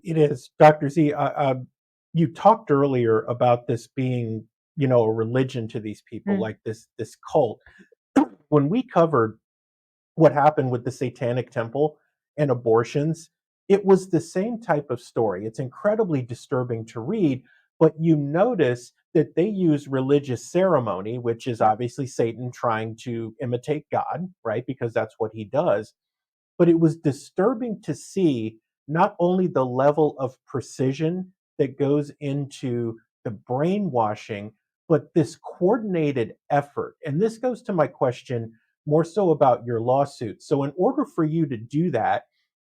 It is, Dr. Z. You talked earlier about this being, a religion to these people, Mm. like this cult. When we covered what happened with the Satanic Temple and abortions, it was the same type of story. It's incredibly disturbing to read, but you notice that they use religious ceremony, which is obviously Satan trying to imitate God, right? Because that's what he does. But it was disturbing to see not only the level of precision that goes into the brainwashing, but this coordinated effort. And this goes to my question more so about your lawsuit. So, in order for you to do that,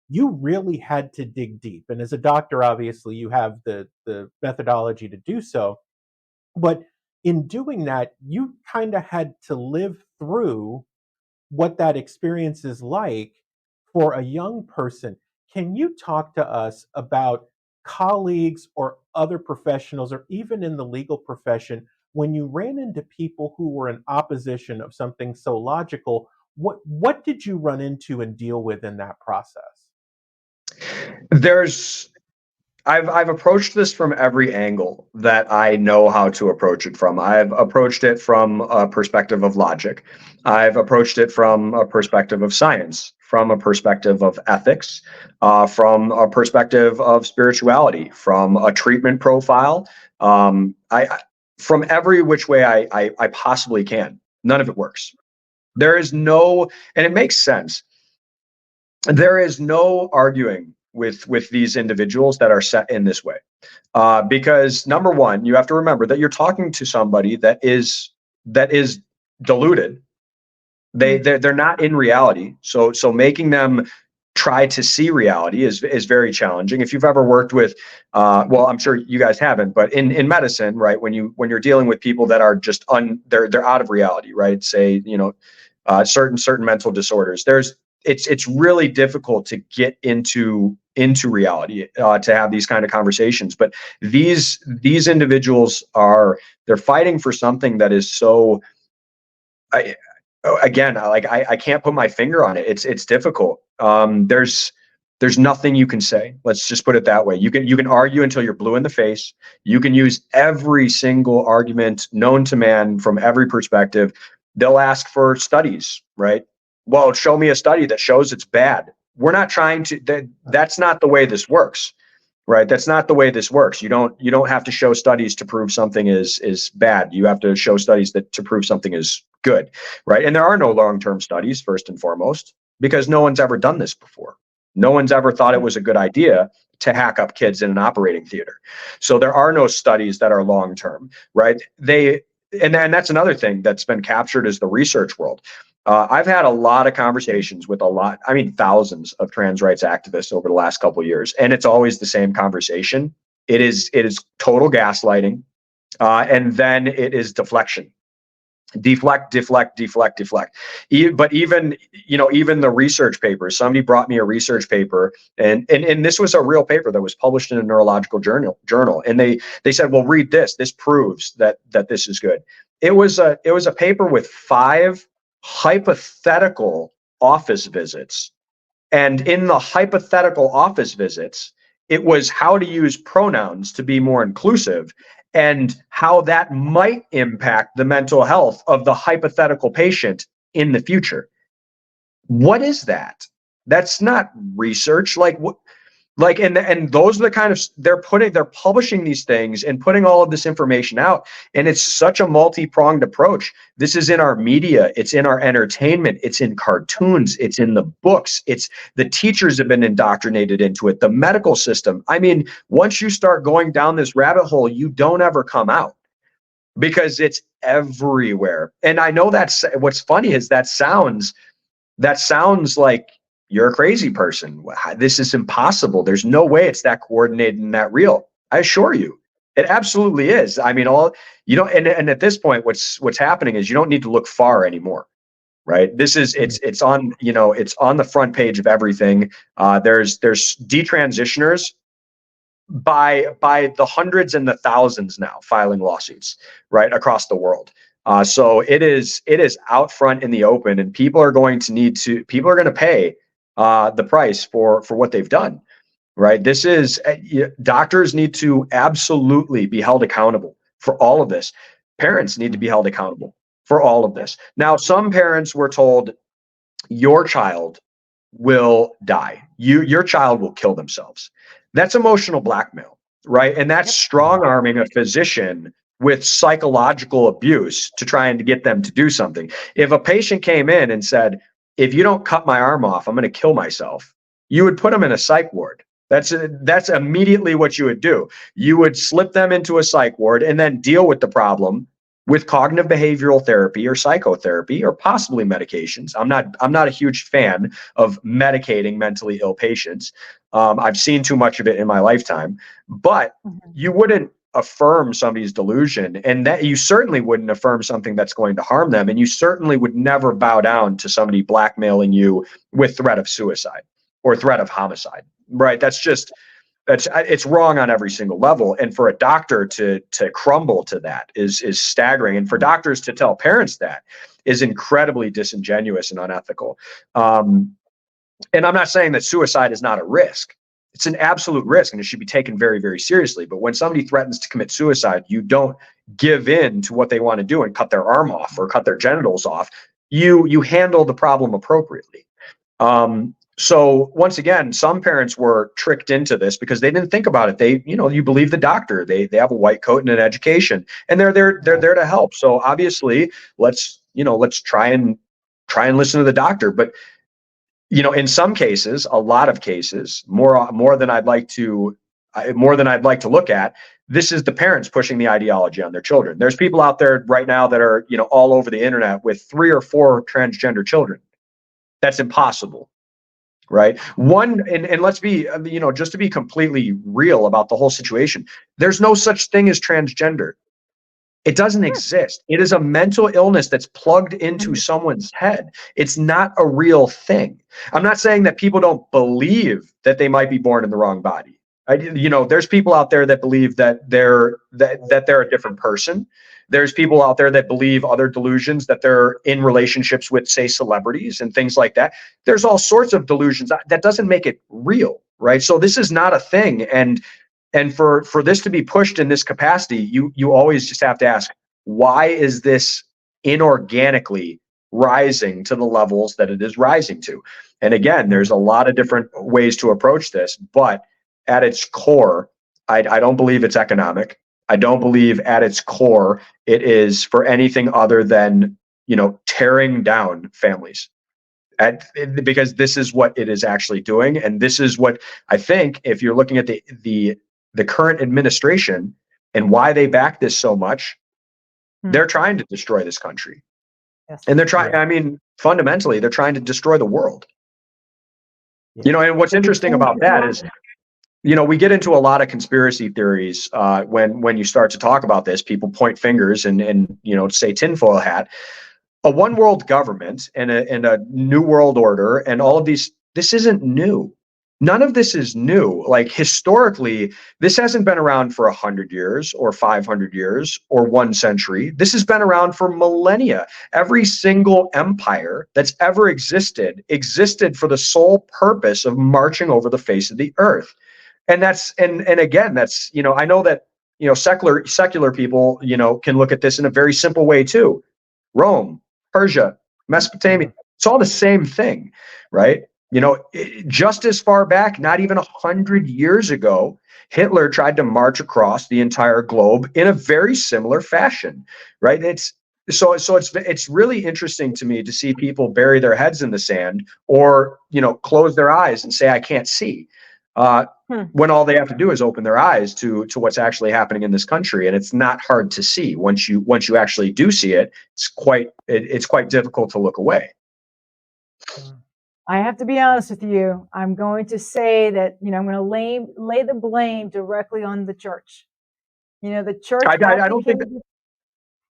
you really had to dig deep. And as a doctor, obviously, you have the methodology to do so. But in doing that, you kind of had to live through what that experience is like for a young person. Can you talk to us about colleagues or other professionals, or even in the legal profession, when you ran into people who were in opposition of something so logical? What did you run into and deal with in that process? There's I've approached this from every angle that I know how to approach it from. I've approached it from a perspective of logic. I've approached it from a perspective of science, from a perspective of ethics, from a perspective of spirituality, from a treatment profile. From every which way I possibly can. None of it works. There is no, and it makes sense. There is no arguing with these individuals that are set in this way, because number one, you have to remember that you're talking to somebody that is deluded. They're not in reality. So making them try to see reality is very challenging. If you've ever worked with, well, I'm sure you guys haven't, but in medicine, right, when you're dealing with people that are just they're out of reality, right? Say, certain mental disorders. It's really difficult to get into reality, to have these kind of conversations. But these individuals they're fighting for something that is so. I can't put my finger on it. It's difficult. There's nothing you can say. Let's just put it that way. You can argue until you're blue in the face. You can use every single argument known to man from every perspective. They'll ask for studies, right? Well, show me a study that shows it's bad. We're not trying to. That's not the way this works, right? That's not the way this works. You don't have to show studies to prove something is bad. You have to show studies to prove something is good, right? And there are no long-term studies, first and foremost, because no one's ever done this before. No one's ever thought it was a good idea to hack up kids in an operating theater. So there are no studies that are long-term, right? And that's another thing that's been captured is the research world. I've had a lot of conversations with thousands of trans rights activists over the last couple of years, and it's always the same conversation. It is total gaslighting, and then it is deflection. Deflect. But even the research papers. Somebody brought me a research paper, and this was a real paper that was published in a neurological journal. And they said, well, read this. This proves that this is good. It was a paper with 5 hypothetical office visits, and in the hypothetical office visits, it was how to use pronouns to be more inclusive and how that might impact the mental health of the hypothetical patient in the future. What is that? That's not research. And those are the kind of, they're publishing these things and putting all of this information out. And it's such a multi-pronged approach. This is in our media. It's in our entertainment. It's in cartoons. It's in the books. It's the teachers have been indoctrinated into it. The medical system. I mean, once you start going down this rabbit hole, you don't ever come out because it's everywhere. And I know that's what's funny is that sounds like you're a crazy person. This is impossible. There's no way it's that coordinated and that real. I assure you, it absolutely is. I mean, and at this point, what's happening is you don't need to look far anymore, right? It's on the front page of everything. There's detransitioners by the hundreds and the thousands now filing lawsuits right across the world. So it is out front in the open, and people are going to pay the price for what they've done, right? This is doctors need to absolutely be held accountable for all of this. Parents need to be held accountable for all of this. Now, some parents were told your child will die. Your child will kill themselves. That's emotional blackmail, right? And that's strong arming a physician with psychological abuse to try and to get them to do something. If a patient came in and said, if you don't cut my arm off, I'm going to kill myself, you would put them in a psych ward. That's immediately what you would do. You would slip them into a psych ward and then deal with the problem with cognitive behavioral therapy or psychotherapy or possibly medications. I'm not a huge fan of medicating mentally ill patients. I've seen too much of it in my lifetime, but you wouldn't affirm somebody's delusion, and that you certainly wouldn't affirm something that's going to harm them, and you certainly would never bow down to somebody blackmailing you with threat of suicide or threat of homicide, right? It's wrong on every single level. And for a doctor to crumble to that is staggering. And for doctors to tell parents that is incredibly disingenuous and unethical. And I'm not saying that suicide is not a risk. It's an absolute risk and it should be taken very, very seriously. But when somebody threatens to commit suicide, you don't give in to what they want to do and cut their arm off or cut their genitals off. You handle the problem appropriately. So once again, some parents were tricked into this because they didn't think about it. You believe the doctor. They have a white coat and an education, and they're there to help. So obviously, let's try and listen to the doctor. But in some cases, a lot of cases, more than I'd like to look at, this is the parents pushing the ideology on their children. There's people out there right now that are all over the internet with 3 or 4 transgender children. That's impossible. Right. And let's be, just to be completely real about the whole situation, there's no such thing as transgender. It doesn't exist. It is a mental illness that's plugged into someone's head. It's not a real thing. I'm not saying that people don't believe that they might be born in the wrong body. There's people out there that believe that they're a different person. There's people out there that believe other delusions, that they're in relationships with, say, celebrities and things like that. There's all sorts of delusions. That doesn't make it real, right? So this is not a thing. And for this to be pushed in this capacity, you always just have to ask, why is this inorganically rising to the levels that it is rising to? And again, there's a lot of different ways to approach this, but at its core, I don't believe it's economic. I don't believe at its core it is for anything other than, tearing down families. Because this is what it is actually doing. And this is what I think, if you're looking at the current administration and why they back this so much, they're trying to destroy this country. Yes. And they're trying, fundamentally, they're trying to destroy the world. Yeah. And what's interesting about that is, we get into a lot of conspiracy theories when you start to talk about this. People point fingers and say tinfoil hat. A one world government and a new world order and all of these. This isn't new. None of this is new. Like historically, this hasn't been around for 100 years or 500 years or 1 century. This has been around for millennia. Every single empire that's ever existed for the sole purpose of marching over the face of the earth. And that's, and again, that's, I know that, secular people, can look at this in a very simple way too. Rome, Persia, Mesopotamia, it's all the same thing, right? Just as far back, not even 100 years ago, Hitler tried to march across the entire globe in a very similar fashion, right? It's really interesting to me to see people bury their heads in the sand or, close their eyes and say, I can't see. When all they have to do is open their eyes to what's actually happening in this country, and it's not hard to see. Once you actually do see it, it's quite difficult to look away. I have to be honest with you. I'm going to say that I'm going to lay the blame directly on the church. The church. I don't think.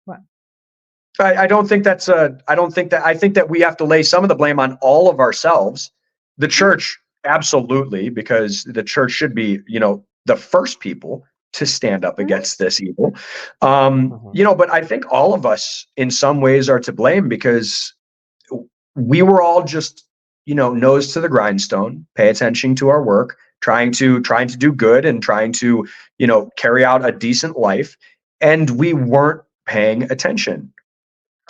What? I don't think that's I think that we have to lay some of the blame on all of ourselves. The church. Absolutely, because the church should be, the first people to stand up against this evil. But I think all of us in some ways are to blame because we were all just, nose to the grindstone, pay attention to our work, trying to do good and trying to, carry out a decent life. And we weren't paying attention.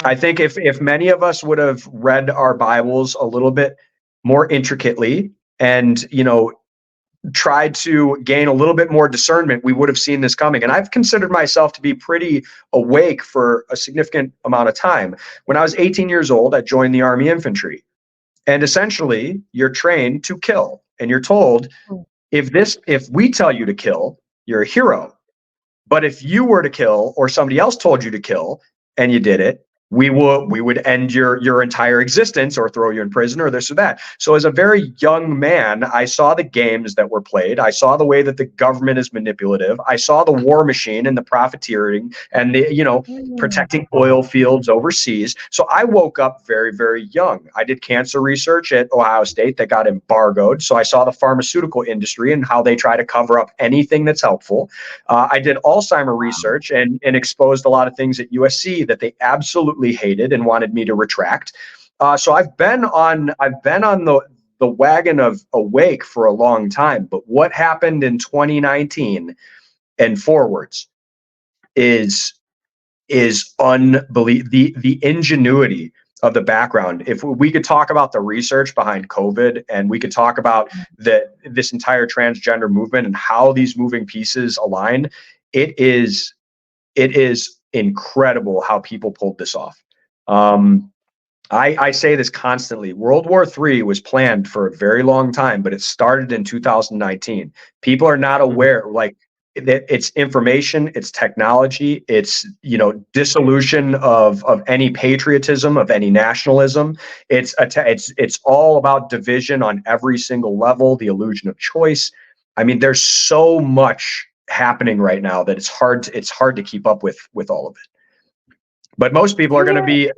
I think if many of us would have read our Bibles a little bit more intricately and, tried to gain a little bit more discernment, we would have seen this coming. And I've considered myself to be pretty awake for a significant amount of time. When I was 18 years old, I joined the Army Infantry. And essentially, you're trained to kill. And you're told, if we tell you to kill, you're a hero. But if you were to kill, or somebody else told you to kill and you did it, we would end your entire existence or throw you in prison or this or that. So as a very young man, I saw the games that were played. I saw the way that the government is manipulative. I saw the war machine and the profiteering and the, protecting oil fields overseas. So I woke up very, very young. I did cancer research at Ohio State that got embargoed. So I saw the pharmaceutical industry and how they try to cover up anything that's helpful. I did Alzheimer research and exposed a lot of things at USC that they absolutely hated and wanted me to retract. So I've been on the wagon of awake for a long time. But what happened in 2019 and forwards is unbelievable. The ingenuity of the background. If we could talk about the research behind COVID, and we could talk about this entire transgender movement and how these moving pieces align, it is incredible how people pulled this off. I say this constantly. World War III was planned for a very long time, but it started in 2019. People are not aware, like, it's information, it's technology, it's dissolution of any patriotism, of any nationalism. It's all about division on every single level, the illusion of choice. I mean, there's so much happening right now that it's hard to keep up with all of it. But most people are going to be,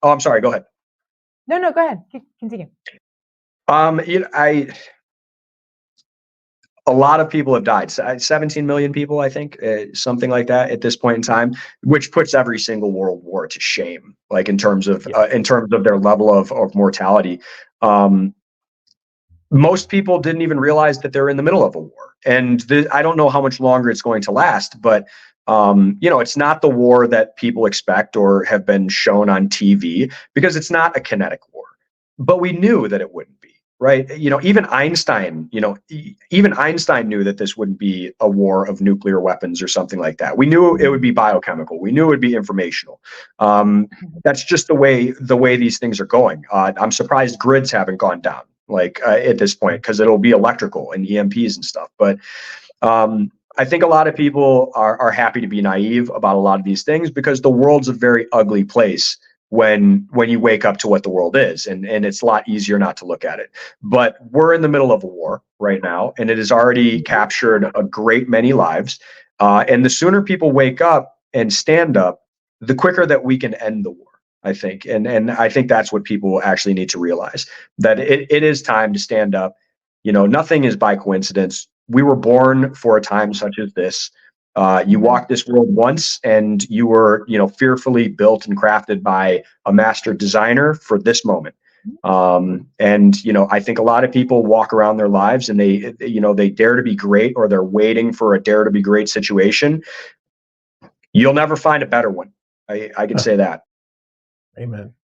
oh, I'm sorry, go ahead. No, go ahead. Continue. A lot of people have died. 17 million people, I think, something like that at this point in time, which puts every single world war to shame, like in terms of their level of mortality. Most people didn't even realize that they're in the middle of a war. And I don't know how much longer it's going to last, but it's not the war that people expect or have been shown on TV, because it's not a kinetic war. But we knew that it wouldn't be, right? Even Einstein knew that this wouldn't be a war of nuclear weapons or something like that. We knew it would be biochemical. We knew it would be informational. That's just the way these things are going. I'm surprised grids haven't gone down at this point, because it'll be electrical and EMPs and stuff. But I think a lot of people are happy to be naive about a lot of these things, because the world's a very ugly place when you wake up to what the world is, and it's a lot easier not to look at it. But we're in the middle of a war right now, and it has already captured a great many lives. And the sooner people wake up and stand up, the quicker that we can end the war, I think. And I think that's what people actually need to realize, that it is time to stand up. Nothing is by coincidence. We were born for a time such as this. You walked this world once, and you were, fearfully built and crafted by a master designer for this moment. And I think a lot of people walk around their lives and they dare to be great, or they're waiting for a dare to be great situation. You'll never find a better one. I can say that. Amen.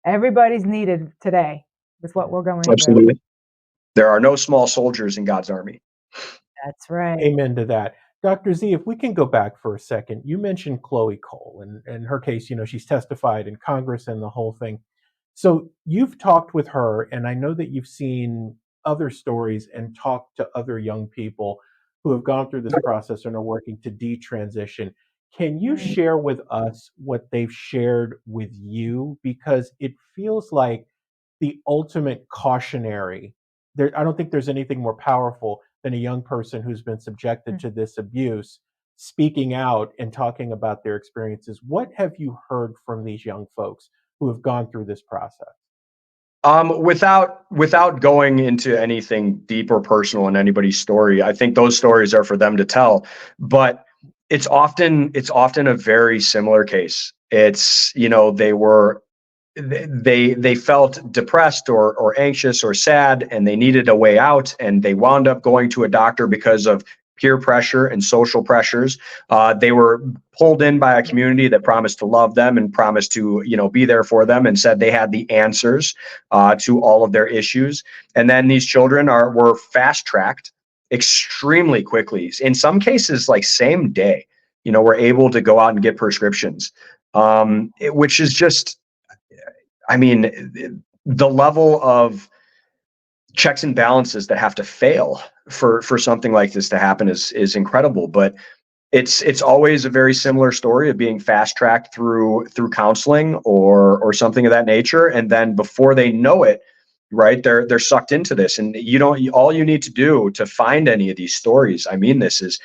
Everybody's needed today with what we're going Absolutely. through. There are no small soldiers in God's army. That's right. Amen to that. Dr. Z, if we can go back for a second, you mentioned Chloe Cole, and in her case, she's testified in Congress and the whole thing. So you've talked with her, and I know that you've seen other stories and talked to other young people who have gone through this process and are working to detransition. Can you share with us what they've shared with you? Because it feels like the ultimate cautionary. I don't think there's anything more powerful than a young person who's been subjected to this abuse speaking out and talking about their experiences. What have you heard from these young folks who have gone through this process? Without going into anything deep or personal in anybody's story, I think those stories are for them to tell. But it's often a very similar case. It's, they were they felt depressed or anxious or sad, and they needed a way out, and they wound up going to a doctor because of peer pressure and social pressures. They were pulled in by a community that promised to love them and promised to, be there for them, and said they had the answers to all of their issues. And then these children were fast tracked extremely quickly. In some cases, like same day, were able to go out and get prescriptions, which is just, I mean, the level of checks and balances that have to fail for something like this to happen is incredible. But it's always a very similar story of being fast tracked through counseling or something of that nature, and then before they know it, right, they're sucked into this. And all you need to do to find any of these stories, I mean, this is,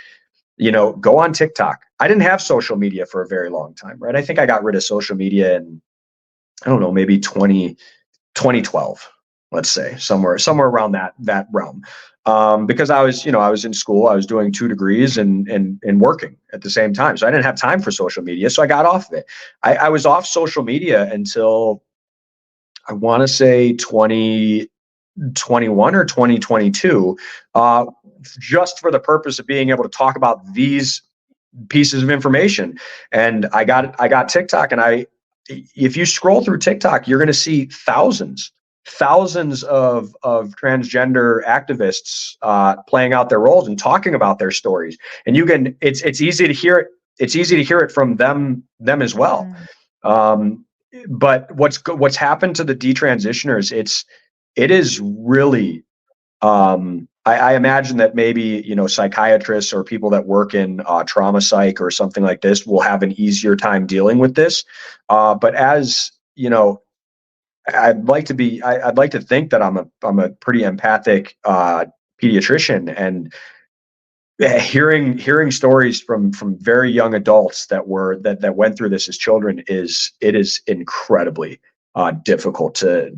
go on TikTok. I didn't have social media for a very long time, right? I think I got rid of social media in, I don't know, maybe 2012, let's say, somewhere around that realm. Because I was in school, I was doing 2 degrees and working at the same time. So I didn't have time for social media. So I got off of it. I was off social media until, I want to say, 2021 or 2022, just for the purpose of being able to talk about these pieces of information. And I got TikTok, and if you scroll through TikTok, you're going to see thousands of transgender activists playing out their roles and talking about their stories. And it's easy to hear it. It's easy to hear it from them as well. But what's happened to the detransitioners, it is really, I imagine that maybe, psychiatrists or people that work in trauma psych or something like this will have an easier time dealing with this. But as I'd like to think that I'm a pretty empathic pediatrician, and hearing stories from very young adults that went through this as children is incredibly difficult to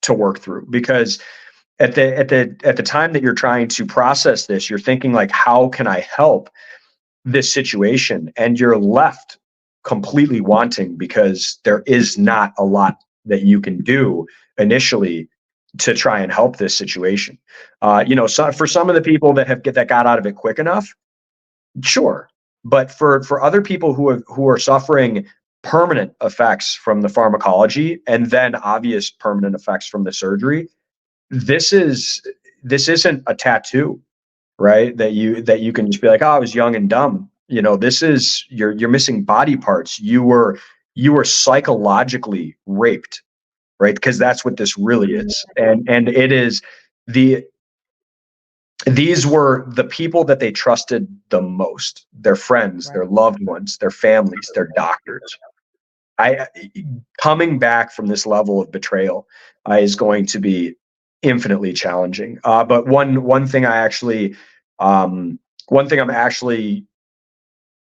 work through, because at the time that you're trying to process this, you're thinking like, how can I help this situation? And you're left completely wanting, because there is not a lot that you can do initially to try and help this situation. So for some of the people that got out of it quick enough, sure. But for other people who are suffering permanent effects from the pharmacology, and then obvious permanent effects from the surgery, this isn't a tattoo, right? That you can just be like, oh, I was young and dumb. This is, you're missing body parts. You were psychologically raped, right? Because that's what this really is. And it is these were the people that they trusted the most, their friends, their loved ones, their families, their doctors. Coming back from this level of betrayal is going to be infinitely challenging. But one thing I'm actually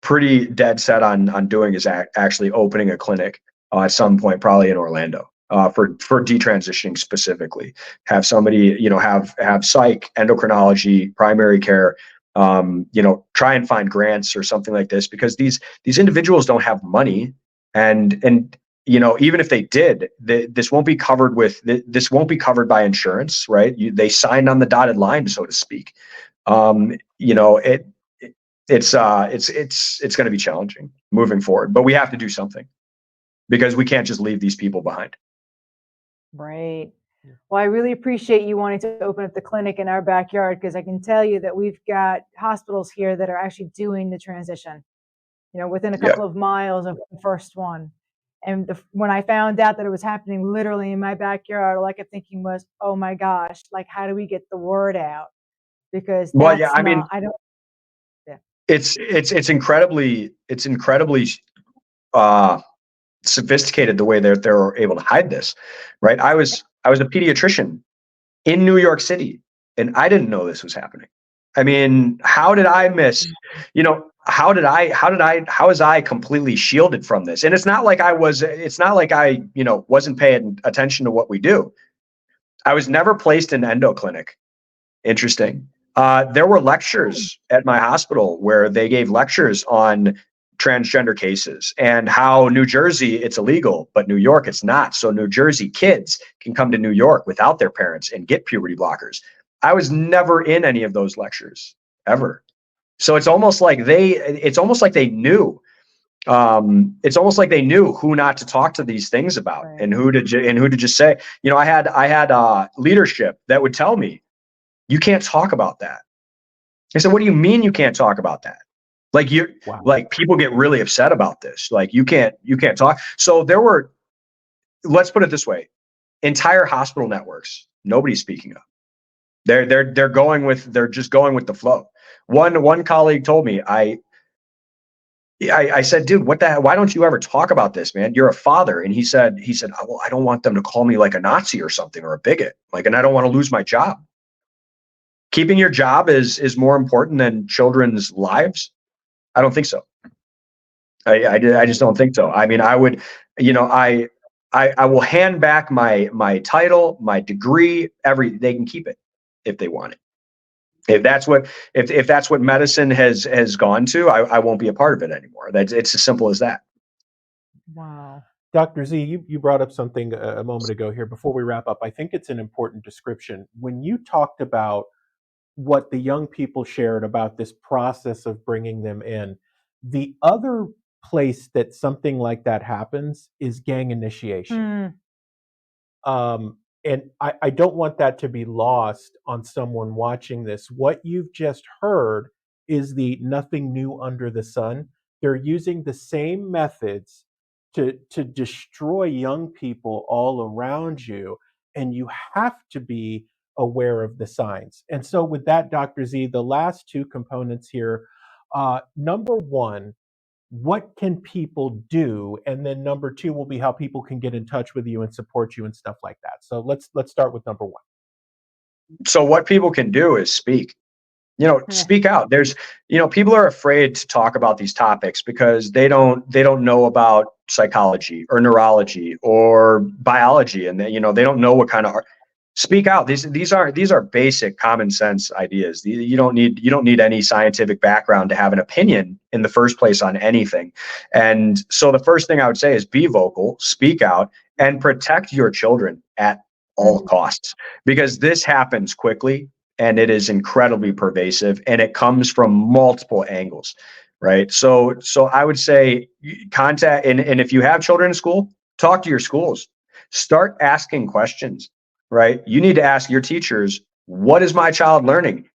pretty dead set on doing is actually opening a clinic at some point, probably in Orlando, for detransitioning specifically. Have somebody, have psych, endocrinology, primary care, try and find grants or something like this, because these individuals don't have money, and even if they did, this won't be covered by insurance, right? They signed on the dotted line, so to speak. It's going to be challenging moving forward, but we have to do something, because we can't just leave these people behind. Right. Well, I really appreciate you wanting to open up the clinic in our backyard, because I can tell you that we've got hospitals here that are actually doing the transition, within a couple of miles of the first one. And when I found out that it was happening literally in my backyard, all I kept thinking was, oh my gosh, like, how do we get the word out? Because it's incredibly sophisticated the way they're able to hide this, right? I was a pediatrician in New York City, and I didn't know this was happening. I mean, how did I miss, how was I completely shielded from this? And it's not like I wasn't paying attention to what we do. I was never placed in endo clinic. Interesting. There were lectures at my hospital where they gave lectures on transgender cases and how New Jersey, it's illegal, but New York, it's not. So New Jersey kids can come to New York without their parents and get puberty blockers. I was never in any of those lectures ever. So it's almost like they knew. It's almost like they knew who not to talk to these things about, Right. and who to just say. You know, I had leadership that would tell me, you can't talk about that. I said, what do you mean you can't talk about that? Like Wow. like people get really upset about this. Like you can't talk. So there were, let's put it this way, entire hospital networks, nobody's speaking up. They're just going with the flow. One colleague told me, I said, dude, what the hell? Why don't you ever talk about this, man? You're a father. And he said, well, I don't want them to call me like a Nazi or something, or a bigot. Like, and I don't want to lose my job. Keeping your job is more important than children's lives. I don't think so. I just don't think so. I mean, I would, I will hand back my title, my degree, they can keep it if they want it. If that's what medicine has gone to, I won't be a part of it anymore. It's as simple as that. Wow. Dr. Z, you brought up something a moment ago here before we wrap up. I think it's an important description. When you talked about what the young people shared about this process of bringing them in, the other place that something like that happens is gang initiation. And I don't want that to be lost on someone watching this. What you've just heard is the nothing new under the sun. They're using the same methods to destroy young people all around you, and you have to be aware of the signs. And so, with that, Dr. Z, the last two components here. Number one, what can people do, and then number two will be how people can get in touch with you and support you and stuff like that. So let's start with number one. So what people can do is speak. Speak out. There's, people are afraid to talk about these topics because they don't know about psychology or neurology or biology, and they don't know what kind of speak out. These are basic common sense ideas. You don't need any scientific background to have an opinion in the first place on anything. And so the first thing I would say is be vocal, speak out, and protect your children at all costs, because this happens quickly and it is incredibly pervasive, and it comes from multiple angles, right? So I would say contact, and if you have children in school, talk to your schools, start asking questions, right? You need to ask your teachers, what is my child learning?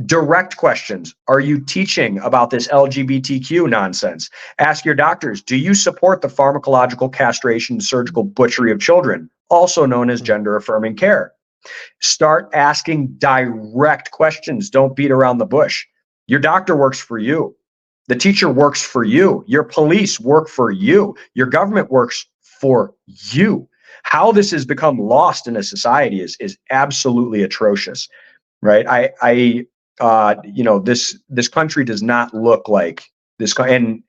Direct questions. Are you teaching about this LGBTQ nonsense? Ask your doctors, do you support the pharmacological castration, surgical butchery of children, also known as gender affirming care? Start asking direct questions. Don't beat around the bush. Your doctor works for you. The teacher works for you. Your police work for you. Your government works for you. How this has become lost in a society is absolutely atrocious, right? This country does not look like this, and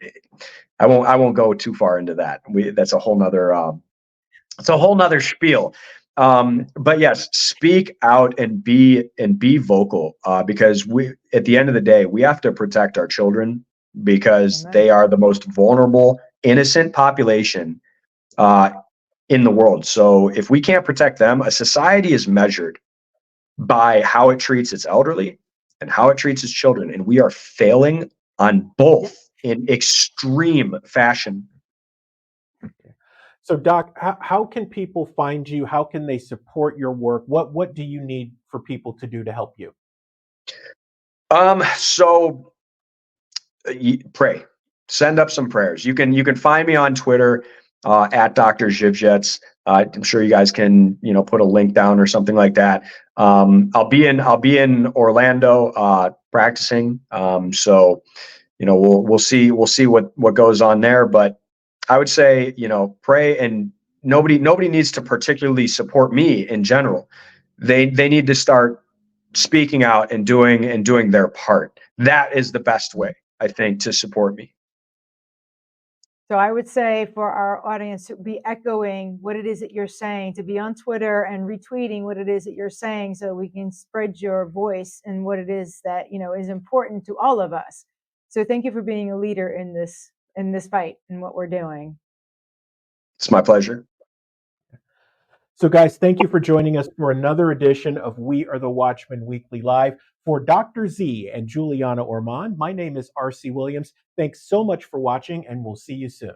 I won't go too far into that. That's a whole nother spiel. But yes, speak out and be vocal, because at the end of the day, we have to protect our children, because Amen. they are the most vulnerable, innocent population in the world. So if we can't protect them, a society is measured by how it treats its elderly and how it treats its children, and we are failing on both in extreme fashion. So, Doc, how can people find you? How can they support your work? What do you need for people to do to help you? So pray, send up some prayers. You can find me on Twitter at Dr. Zywiec. I'm sure you guys can put a link down or something like that. I'll be in Orlando practicing. So we'll see what goes on there. But I would say pray, and nobody needs to particularly support me in general. They need to start speaking out and doing their part. That is the best way, I think, to support me. So I would say for our audience to be echoing what it is that you're saying, to be on Twitter and retweeting what it is that you're saying, so we can spread your voice and what it is that is important to all of us. So thank you for being a leader in this in this fight and what we're doing. It's my pleasure. So, guys, thank you for joining us for another edition of We Are the Watchmen Weekly Live. For Dr. Z and Juliana Ormond, my name is R.C. Williams. Thanks so much for watching, and we'll see you soon.